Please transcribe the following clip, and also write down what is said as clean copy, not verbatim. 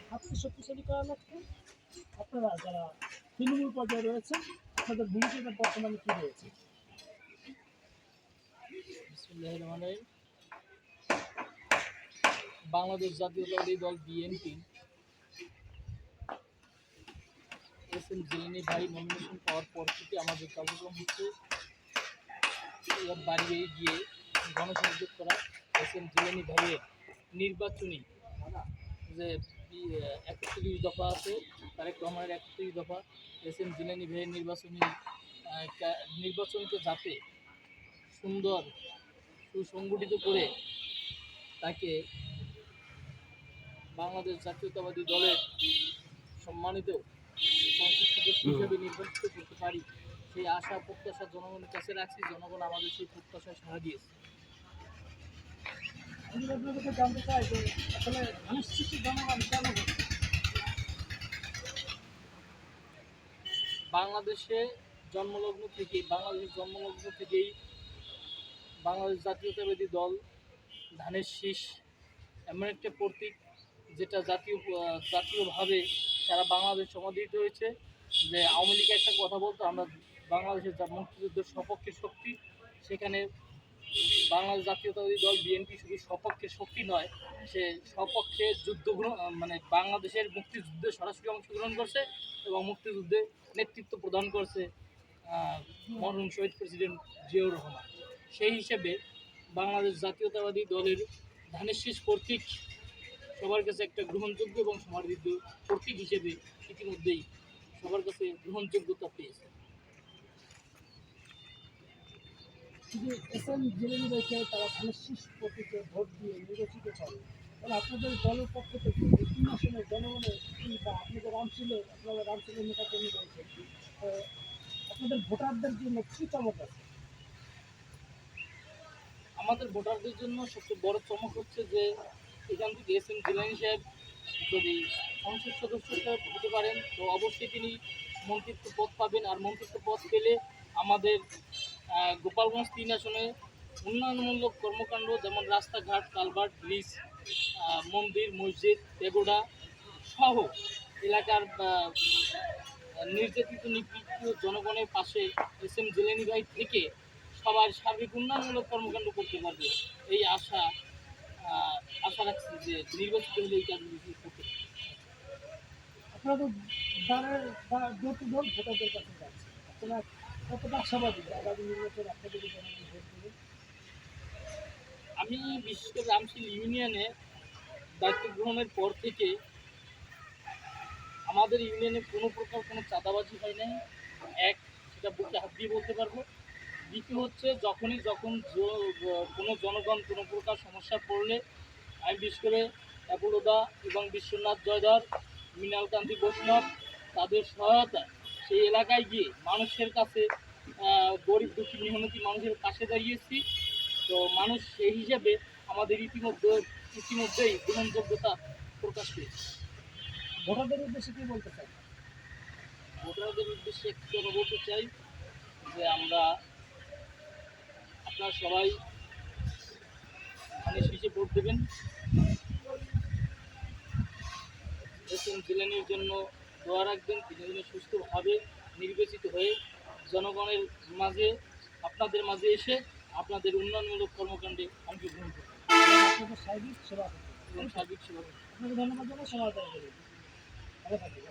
হাতকে শক্তিশালী করার লক্ষ্যে আপনারা যারা তৃণমূল পর্যায়ে রয়েছেন আপনাদের ভূমিকা বর্তমানে কী রয়েছে? বাংলাদেশ জাতীয়তাবাদী দল বিএনপি এস.এম. জিলানী ভাই নমিনেশন পাওয়ার পর থেকে আমাদের কার্যক্রম হচ্ছে বাড়ি গিয়ে গণসংযোগ করা। এস.এম. জিলানী ভাইয়ের নির্বাচনী যে 31 দফা আছে, তারেক রহমানের 31 দফা, এস.এম. জিলানী ভাইয়ের নির্বাচনকে যাতে সুন্দর সুসংগঠিত করে তাকে বাংলাদেশ জাতীয়তাবাদী দলের সম্মানিত সংসদ সদস্য হিসেবে নির্বাচিত করতে পারি, সেই আশা প্রত্যাশা জনগণের কাছে রাখছি। জনগণ আমাদের সেই প্রত্যাশায় সাড়া দিয়েছে। আমি আপনার কাছে জানতে চাই যে আসলে ধানের জনগণ কেন বাংলাদেশের জন্মলগ্ন থেকেই বাংলাদেশ জাতীয়তাবাদী দল ধানের শীষ এমন একটা প্রতীক যেটা জাতীয়ভাবে সারা বাংলাদেশ সমাদৃত হয়েছে। যে আওয়ামী লীগ একটা কথা বলতো, আমরা বাংলাদেশের যা মুক্তিযুদ্ধের সপক্ষের শক্তি, সেখানে বাংলাদেশ জাতীয়তাবাদী দল বিএনপি শুধু সপক্ষের শক্তি নয়, সে সপক্ষে বাংলাদেশের মুক্তিযুদ্ধে সরাসরি অংশগ্রহণ করছে এবং মুক্তিযুদ্ধে নেতৃত্ব প্রদান করছে মরহুম শহীদ প্রেসিডেন্ট জিয়াউর রহমান। সেই হিসেবে বাংলাদেশ জাতীয়তাবাদী দলের ধানের শীষ প্রতীক সবার কাছে একটা গ্রহণযোগ্য এবং সমাদৃত প্রতীক হিসেবে ইতিমধ্যেই সবার কাছে গ্রহণযোগ্যতা পেয়েছে। শুধু এস.এম. জিলানী ভাইকে তারা ধানের শীষ প্রতীকে ভোট দিয়ে নির্বাচিত করে, তাহলে আপনাদের দলের পক্ষ থেকে এই 3 আসনের জনগণের বা আপনাদের রামসিলের নেতা কর্মী রয়েছে, আপনাদের ভোটারদের জন্য কী চমক আছে? আমাদের ভোটারদের জন্য সবচেয়ে বড় চমক হচ্ছে যে এখান থেকে এস.এম. জিলানী সাহেব যদি সংসদ সদস্য হতে পারেন তো অবশ্যই তিনি মন্ত্রিত্ব পদ পাবেন। আর মন্ত্রিত্ব পদ পেলে আমাদের গোপালগঞ্জ 3 আসনে উন্নয়নমূলক কর্মকাণ্ড যেমন রাস্তাঘাট, কালভার্ট, ব্রিজ, মন্দির, মসজিদ, পেগোডা সহ এলাকার নির্যাতিত নিপীড়িত জনগণের পাশে এস.এম. জিলানী ভাই থেকে সবার সার্বিক উন্নয়নমূলক কর্মকাণ্ড করতে পারবে, এই আশা রাখছি যে নির্বাচিত হলে এই কাজগুলি করতে পারবে। আপনারা তো ডোর টু ডোর ভোটারদের কাছে যাচ্ছে, আপনারা কতটা আশাবাদী আগামী নির্বাচন আপনাদের জনগণ ভোট দেবে? আমি বিশেষ করে রামশীল ইউনিয়নে দায়িত্ব গ্রহণের পর থেকে আমাদের ইউনিয়নে কোনো প্রকার কোনো চাঁদাবাজি হয় নাই। সেটা বুকে হাত দিয়ে বলতে পারবো। দ্বিতীয় হচ্ছে যখন কোনো জনগণ কোনো প্রকার সমস্যা পড়লে আমি বিশেষ করে অ্যাপোলোদা এবং বিশ্বনাথ জয়ধর, মৃণালকান্তি বৈষ্ণব তাদের সহায়তায় সেই এলাকায় গিয়ে মানুষের কাছে গরিব দুঃখী মেহনতি মানুষের পাশে দাঁড়িয়েছি। তো মানুষ সেই হিসেবে আমাদের ইতিমধ্যেই গ্রহণযোগ্যতা প্রকাশ পেয়েছে। ভোটারদের উদ্দেশ্যে কী বলতে চাই? ভোটারদের উদ্দেশ্যে একটু কথা বলতে চাই যে আপনারা সবাই ধানের শীষে ভোট দেবেন। এস.এম. জিলানীর জন্য দোয়া রাখবেন, তিনি যেন সুস্থভাবে নির্বাচিত হয়ে জনগণের মাঝে আপনাদের মাঝে এসে আপনাদের উন্নয়নমূলক কর্মকাণ্ডে অংশগ্রহণ করবেন আপনাদের সার্বিক সেবা করতে এবং সার্বিক সেবা করবেন। আপনাকে ধন্যবাদ জানাই, সময় দেওয়ার জন্য। ভালো থাকবেন।